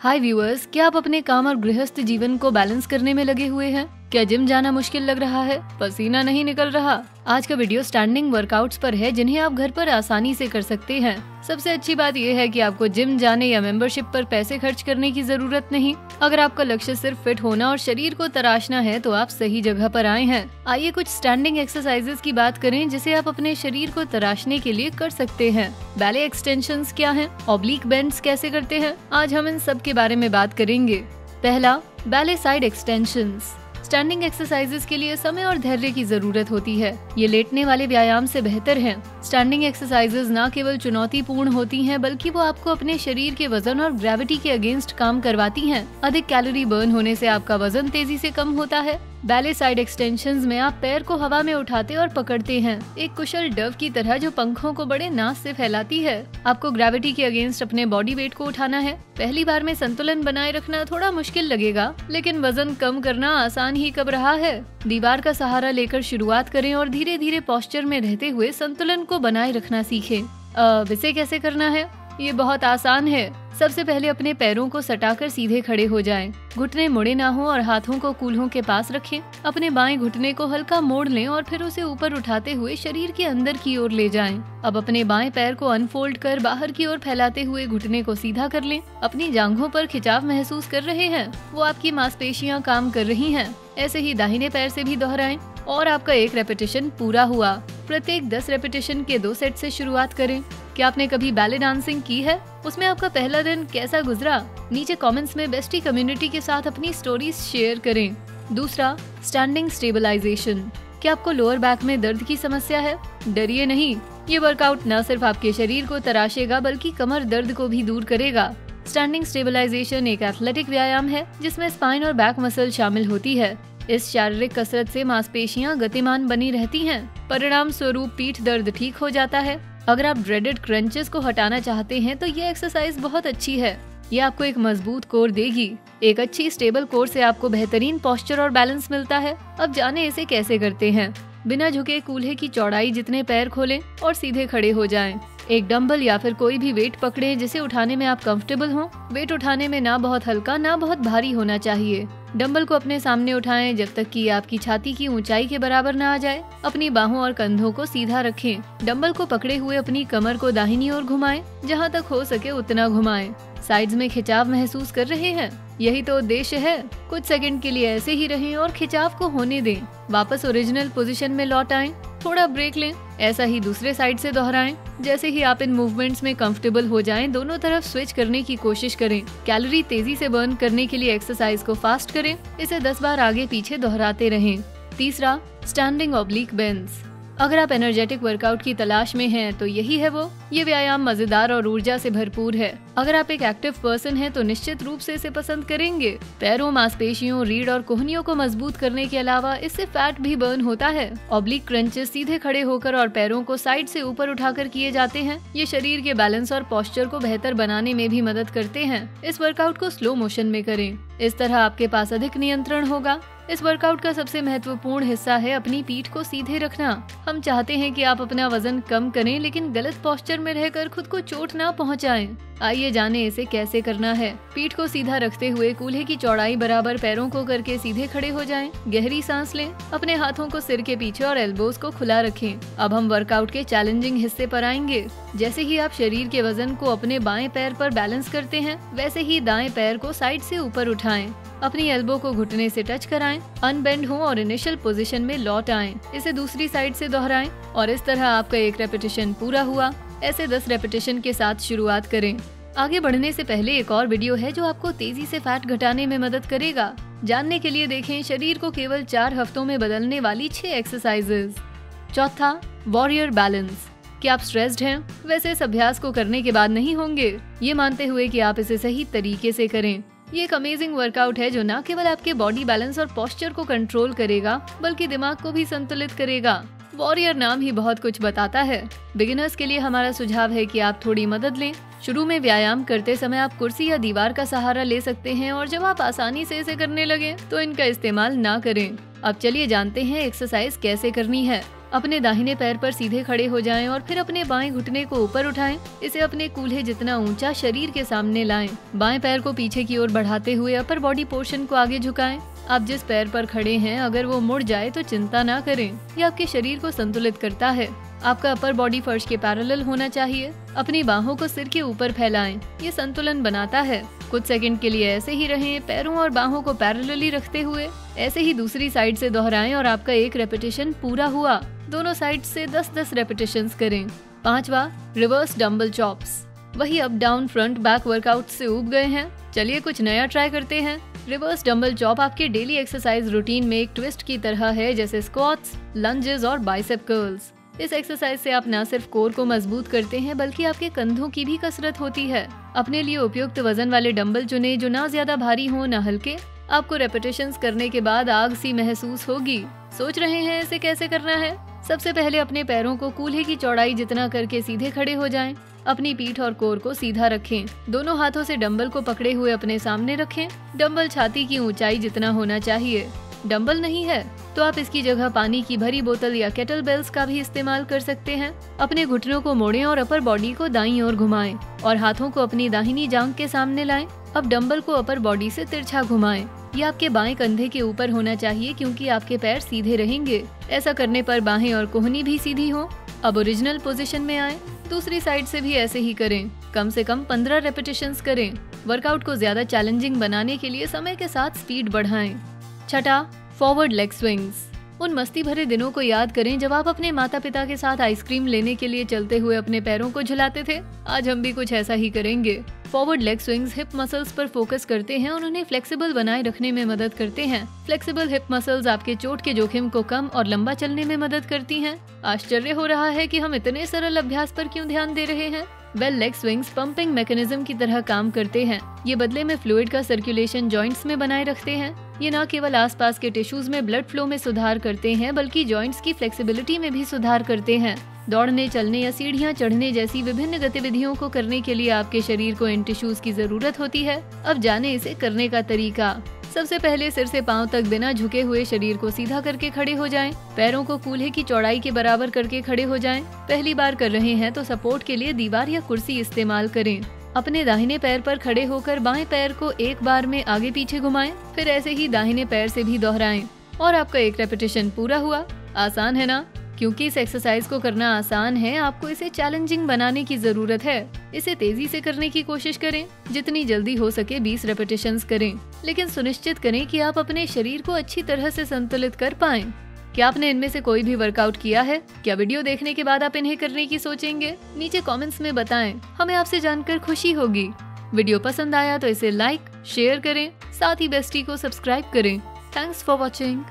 हाय viewers, क्या आप अपने काम और गृहस्थ जीवन को बैलेंस करने में लगे हुए हैं? क्या जिम जाना मुश्किल लग रहा है? पसीना नहीं निकल रहा? आज का वीडियो स्टैंडिंग वर्कआउट्स पर है जिन्हें आप घर पर आसानी से कर सकते हैं। सबसे अच्छी बात यह है कि आपको जिम जाने या मेंबरशिप पर पैसे खर्च करने की जरूरत नहीं। अगर आपका लक्ष्य सिर्फ फिट होना और शरीर को तराशना है तो आप सही जगह पर आए हैं। आइए कुछ स्टैंडिंग एक्सरसाइजेस की बात करें जिसे आप अपने शरीर को तराशने के लिए कर सकते हैं। बैले एक्सटेंशंस क्या हैं? ऑब्लिक बेंड्स कैसे करते हैं? आज हम इन सब के बारे में बात करेंगे। पहला, ballet side extensions. Standing exercises के लिए समय और धैर्य की जरूरत होती है। ये लेटने वाले व्यायाम से बेहतर हैं। स्टैंडिंग एक्सरसाइजेस न केवल चुनौतीपूर्ण होती हैं बल्कि वो आपको अपने शरीर के वजन और ग्रेविटी के अगेंस्ट काम करवाती हैं। अधिक कैलोरी बर्न होने से आपका वजन तेजी से कम होता है। बैले साइड एक्सटेंशंस में आप पैर को हवा में उठाते और पकड़ते हैं, एक कुशल डव की तरह जो पंखों को बड़े नाज से फैलाती है। आपको ग्रेविटी के अगेंस्ट अपने बॉडी वेट को उठाना है। पहली बार में संतुलन बनाए रखना थोड़ा मुश्किल लगेगा, लेकिन वजन कम करना आसान ही कब रहा है। दीवार का सहारा लेकर शुरुआत करें और धीरे धीरे पोस्चर में रहते हुए संतुलन को बनाए रखना सीखें। अब इसे कैसे करना है? ये बहुत आसान है। सबसे पहले अपने पैरों को सटाकर सीधे खड़े हो जाएं। घुटने मुड़े ना हो और हाथों को कूल्हों के पास रखें। अपने बाएं घुटने को हल्का मोड़ लें और फिर उसे ऊपर उठाते हुए शरीर के अंदर की ओर ले जाएं। अब अपने बाएं पैर को अनफोल्ड कर बाहर की ओर फैलाते हुए घुटने को सीधा कर लें। अपनी जांघों पर खिंचाव महसूस कर रहे हैं? वो आपकी मांसपेशियां काम कर रही हैं। ऐसे ही दाहिने पैर से भी दोहराएं और आपका एक रेपिटेशन पूरा हुआ। प्रत्येक 10 रेपिटेशन के 2 सेट से शुरुआत करें। क्या आपने कभी बैले डांसिंग की है? उसमें आपका पहला दिन कैसा गुजरा? नीचे कमेंट्स में बेस्टी कम्युनिटी के साथ अपनी स्टोरीज शेयर करें। दूसरा, स्टैंडिंग स्टेबलाइजेशन। क्या आपको लोअर बैक में दर्द की समस्या है? डरिए नहीं, ये वर्कआउट न सिर्फ आपके शरीर को तराशेगा बल्कि कमर दर्द को भी दूर करेगा। स्टैंडिंग स्टेबलाइजेशन एक एथलेटिक व्यायाम है जिसमें स्पाइन और बैक मसल शामिल होती है। इस शारीरिक कसरत से मांसपेशियां गतिमान बनी रहती हैं। परिणाम स्वरूप पीठ दर्द ठीक हो जाता है। अगर आप ड्रेडेड क्रंचेस को हटाना चाहते हैं तो ये एक्सरसाइज बहुत अच्छी है। ये आपको एक मजबूत कोर देगी। एक अच्छी स्टेबल कोर से आपको बेहतरीन पोस्चर और बैलेंस मिलता है। अब जाने इसे कैसे करते हैं। बिना झुके कूल्हे की चौड़ाई जितने पैर खोलें और सीधे खड़े हो जाएं। एक डंबल या फिर कोई भी वेट पकड़ें जिसे उठाने में आप कंफर्टेबल हों। वेट उठाने में ना बहुत हल्का ना बहुत भारी होना चाहिए। डंबल को अपने सामने उठाएं जब तक कि आपकी छाती की ऊंचाई के बराबर ना आ जाए। अपनी बाहों और कंधों को सीधा रखें। डंबल को पकड़े हुए अपनी कमर को दाहिनी ओर घुमाएं। जहां तक हो सके उतना घुमाएं। साइड्स में खिंचाव महसूस कर रहे हैं? यही तो उद्देश्य है। कुछ सेकंड के लिए ऐसे ही रहें और खिंचाव को होने दें। वापस ओरिजिनल पोजीशन में लौट आएं। थोड़ा ब्रेक लें। ऐसा ही दूसरे साइड से दोहराएं। जैसे ही आप इन मूवमेंट्स में कंफर्टेबल हो जाएं, दोनों तरफ स्विच करने की कोशिश करें। कैलोरी तेजी से बर्न करने के लिए एक्सरसाइज को फास्ट करें। इसे 10 बार आगे पीछे दोहराते रहें। तीसरा, स्टैंडिंग ऑब्लिक बेंड्स। अगर आप एनर्जेटिक वर्कआउट की तलाश में हैं तो यही है वो। ये व्यायाम मजेदार और ऊर्जा से भरपूर है। अगर आप एक एक्टिव पर्सन हैं तो निश्चित रूप से इसे पसंद करेंगे। पैरों, मांसपेशियों, रीढ़ और कोहनियों को मजबूत करने के अलावा इससे फैट भी बर्न होता है। ऑब्लिक क्रंचेस सीधे खड़े होकर और पैरों को साइड से ऊपर उठाकर किए जाते हैं। ये शरीर के बैलेंस और पोस्चर को बेहतर बनाने में भी मदद करते हैं। इस वर्कआउट को स्लो मोशन में करें। इस तरह आपके पास अधिक नियंत्रण होगा। इस वर्कआउट का सबसे महत्वपूर्ण हिस्सा है अपनी पीठ को सीधे रखना। हम चाहते हैं कि आप अपना वजन कम करें लेकिन गलत पोस्चर में रहकर खुद को चोट ना पहुंचाएं। आइए जाने इसे कैसे करना है। पीठ को सीधा रखते हुए कूल्हे की चौड़ाई बराबर पैरों को करके सीधे खड़े हो जाएं। गहरी सांस लें। अपने हाथों को सिर के पीछे और एल्बोज को खुला रखें। अब हम वर्कआउट के चैलेंजिंग हिस्से पर आएंगे। जैसे ही आप शरीर के वजन को अपने बाएं पैर पर बैलेंस करते हैं, वैसे ही दाएं पैर को साइड से ऊपर उठाएं। अपनी एल्बो को घुटने से टच कराएं, अनबेंड हो और इनिशियल पोजीशन में लौट आएं। इसे दूसरी साइड से दोहराएं और इस तरह आपका एक रेपिटेशन पूरा हुआ। ऐसे 10 रेपिटेशन के साथ शुरुआत करें। आगे बढ़ने से पहले एक और वीडियो है जो आपको तेजी से फैट घटाने में मदद करेगा। जानने के लिए देखें शरीर को केवल 4 हफ्तों में बदलने वाली 6 एक्सरसाइजेज। चौथा, वॉरियर बैलेंस। क्या आप स्ट्रेस्ड हैं? वैसे इस अभ्यास को करने के बाद नहीं होंगे, ये मानते हुए कि आप इसे सही तरीके से करें। ये एक अमेजिंग वर्कआउट है जो न केवल आपके बॉडी बैलेंस और पोस्चर को कंट्रोल करेगा बल्कि दिमाग को भी संतुलित करेगा। वॉरियर नाम ही बहुत कुछ बताता है। बिगिनर्स के लिए हमारा सुझाव है कि आप थोड़ी मदद लें। शुरू में व्यायाम करते समय आप कुर्सी या दीवार का सहारा ले सकते हैं और जब आप आसानी से इसे करने लगे तो इनका इस्तेमाल ना करें। अब चलिए जानते हैं एक्सरसाइज कैसे करनी है। अपने दाहिने पैर पर सीधे खड़े हो जाएं और फिर अपने बाएं घुटने को ऊपर उठाएं। इसे अपने कूल्हे जितना ऊंचा शरीर के सामने लाएं। बाएं पैर को पीछे की ओर बढ़ाते हुए अपर बॉडी पोर्शन को आगे झुकाएं। आप जिस पैर पर खड़े हैं अगर वो मुड़ जाए तो चिंता ना करें, ये आपके शरीर को संतुलित करता है। आपका अपर बॉडी फर्श के पैरेलल होना चाहिए। अपनी बाहों को सिर के ऊपर फैलाएं, ये संतुलन बनाता है। कुछ सेकंड के लिए ऐसे ही रहें, पैरों और बाहों को पैरेलली रखते हुए। ऐसे ही दूसरी साइड से दोहराएं और आपका एक रेपिटेशन पूरा हुआ। दोनों साइड से 10-10 रेपिटेशंस करें। 5वां, रिवर्स डंबल चॉप्स। वही up down front back workout से ऊब गए हैं, चलिए कुछ नया ट्राई करते हैं। रिवर्स डंबल चॉप आपके डेली एक्सरसाइज रूटीन में एक ट्विस्ट की तरह है, जैसे स्क्वाट्स, लंजेस और बाइसेप कर्ल्स। इस एक्सरसाइज से आप न सिर्फ कोर को मजबूत करते हैं बल्कि आपके कंधों की भी कसरत होती है। अपने लिए उपयुक्त वजन वाले डंबल चुने जो ना ज्यादा भारी हो न हल्के। आपको रेपिटेशंस करने के बाद आग सी महसूस होगी। सोच रहे हैं इसे कैसे करना है? सबसे पहले अपने पैरों को कूल्हे की चौड़ाई जितना करके सीधे खड़े हो जाएं। अपनी पीठ और कोर को सीधा रखें। दोनों हाथों से डंबल को पकड़े हुए अपने सामने रखें। डंबल छाती की ऊंचाई जितना होना चाहिए। डंबल नहीं है तो आप इसकी जगह पानी की भरी बोतल या केटल बेल्स का भी इस्तेमाल कर सकते हैं। अपने घुटनों को मोड़ें और अपर बॉडी को दाईं ओर घुमाएं और हाथों को अपनी दाहिनी जांघ के सामने लाएं। अब डंबल को अपर बॉडी से तिरछा घुमाएं। ये आपके बाएं कंधे के ऊपर होना चाहिए क्योंकि आपके पैर सीधे रहेंगे। ऐसा करने पर बाहें और कोहनी भी सीधी हो। अब ओरिजिनल पोजीशन में आए। दूसरी साइड से भी ऐसे ही करें। कम से कम 15 रेपिटेशंस करें। वर्कआउट को ज्यादा चैलेंजिंग बनाने के लिए समय के साथ स्पीड बढ़ाएं। 6, फॉरवर्ड लेग स्विंग्स। उन मस्ती भरे दिनों को याद करें जब आप अपने माता पिता के साथ आइसक्रीम लेने के लिए चलते हुए अपने पैरों को झुलाते थे। आज हम भी कुछ ऐसा ही करेंगे। Forward leg swings hip muscles पर फोकस करते हैं और उन्हें फ्लेक्सिबल बनाए रखने में मदद करते हैं। फ्लेक्सिबल हिप मसल्स आपके चोट के जोखिम को कम और लंबा चलने में मदद करती हैं। आश्चर्य हो रहा है कि हम इतने सरल अभ्यास पर क्यों ध्यान दे रहे हैं। Bell leg swings pumping mechanism की तरह काम करते हैं। ये बदले में फ्लूइड का सर्कुलेशन जॉइंट्स में बनाए रखते हैं। ये न केवल आसपास के टिश्यूज में ब्लड फ्लो में सुधार करते हैं बल्कि जॉइंट्स की फ्लेक्सिबिलिटी में भी सुधार करते हैं। दौड़ने, चलने या सीढ़ियां चढ़ने जैसी विभिन्न गतिविधियों को करने के लिए आपके शरीर को इन टिश्यूज की जरूरत होती है। अब जाने इसे करने का तरीका। सबसे पहले सिर से पांव तक बिना झुके हुए शरीर को सीधा करके खड़े हो जाएं। पैरों को कूल्हे की चौड़ाई के बराबर करके खड़े हो जाएं। पहली बार कर रहे हैं तो सपोर्ट के लिए दीवार या कुर्सी इस्तेमाल करें। अपने दाहिने पैर पर खड़े होकर बाएं पैर को एक बार में आगे पीछे घुमाएं, फिर ऐसे ही दाहिने पैर से भी दोहराएं और आपका एक रेपिटेशन पूरा हुआ। आसान है ना? क्योंकि इस एक्सरसाइज को करना आसान है, आपको इसे चैलेंजिंग बनाने की जरूरत है। इसे तेजी से करने की कोशिश करें। जितनी जल्दी हो सके 20 रेपिटेशंस करें, लेकिन सुनिश्चित करें कि आप अपने शरीर को अच्छी तरह से संतुलित कर पाएं। क्या आपने इनमें से कोई भी वर्कआउट किया है? क्या वीडियो देखने के बाद आप इन्हें करने की सोचेंगे? नीचे कमेंट्स में बताएं, हमें आपसे जानकर खुशी होगी। वीडियो पसंद आया तो इसे लाइक, शेयर करें, साथ ही बेस्टी को सब्सक्राइब करें। Thanks for watching.